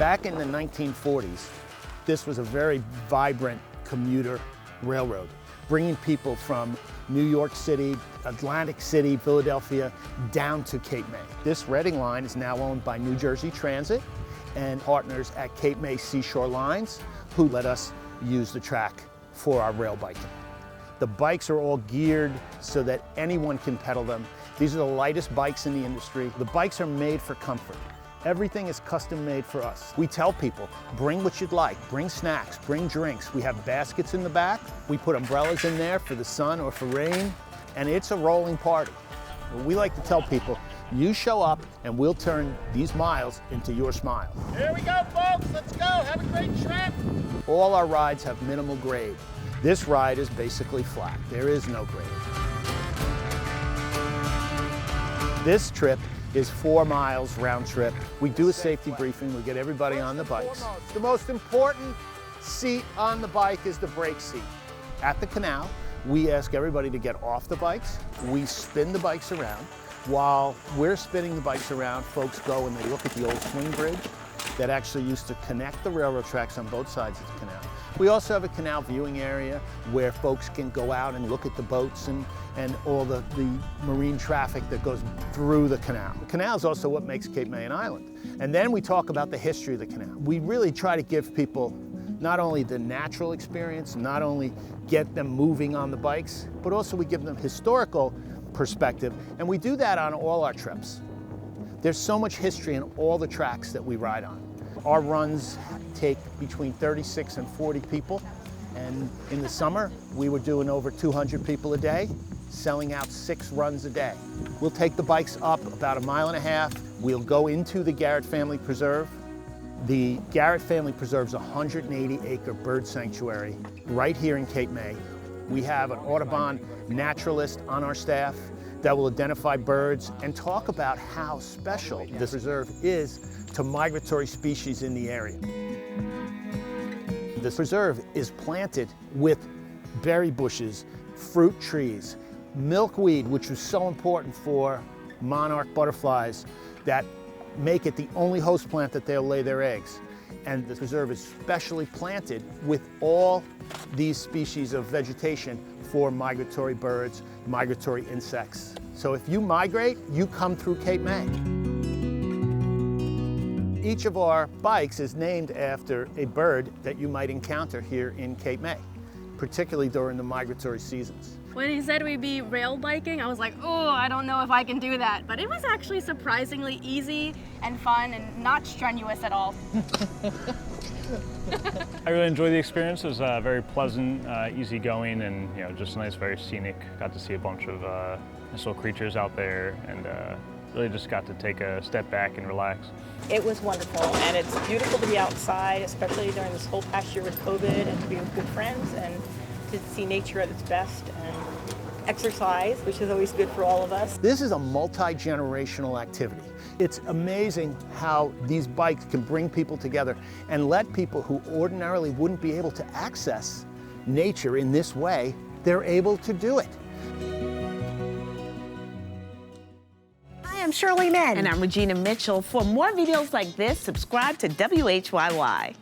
Back in the 1940s, this was a very vibrant commuter railroad, bringing people from New York City, Atlantic City, Philadelphia, down to Cape May. This Reading line is now owned by New Jersey Transit and partners at Cape May Seashore Lines, who let us use the track for our rail biking. The bikes are all geared so that anyone can pedal them. These are the lightest bikes in the industry. The bikes are made for comfort. Everything is custom made for us. We tell people, bring what you'd like, bring snacks, bring drinks. We have baskets in the back. We put umbrellas in there for the sun or for rain, and it's a rolling party. We like to tell people, you show up and we'll turn these miles into your smile. Here we go, folks, let's go, have a great trip. All our rides have minimal grade. This ride is basically flat. There is no grade. This trip is 4 miles round trip. We do a safety briefing. We get everybody on the bikes. The most important seat on the bike is the brake seat. At the canal, we ask everybody to get off the bikes. We spin the bikes around. While we're spinning the bikes around, folks go and they look at the old swing bridge that actually used to connect the railroad tracks on both sides of the canal. We also have a canal viewing area where folks can go out and look at the boats and all the marine traffic that goes through the canal. The canal is also what makes Cape May an island. And then we talk about the history of the canal. We really try to give people not only the natural experience, not only get them moving on the bikes, but also we give them historical perspective, and we do that on all our trips. There's so much history in all the tracks that we ride on. Our runs take between 36 and 40 people, and in the summer, we were doing over 200 people a day, selling out 6 runs a day. We'll take the bikes up about 1.5 miles. We'll go into the Garrett Family Preserve. The Garrett Family Preserve is a 180-acre bird sanctuary right here in Cape May. We have an Audubon naturalist on our staff that will identify birds and talk about how special this reserve is to migratory species in the area. This reserve is planted with berry bushes, fruit trees, milkweed, which is so important for monarch butterflies that make it the only host plant that they'll lay their eggs. And this reserve is specially planted with all these species of vegetation for migratory birds, migratory insects. So if you migrate, you come through Cape May. Each of our bikes is named after a bird that you might encounter here in Cape May, particularly during the migratory seasons. When he said we'd be rail biking, I was like, oh, I don't know if I can do that. But it was actually surprisingly easy and fun and not strenuous at all. I really enjoyed the experience. It was very pleasant, easygoing, and just nice, very scenic. Got to see a bunch of nice little creatures out there, and really just got to take a step back and relax. It was wonderful, and it's beautiful to be outside, especially during this whole past year with COVID, and to be with good friends and to see nature at its best and exercise, which is always good for all of us. This is a multi-generational activity. It's amazing how these bikes can bring people together and let people who ordinarily wouldn't be able to access nature in this way, they're able to do it. Hi, I'm Shirley. And I'm Regina Mitchell. For more videos like this, subscribe to WHYY.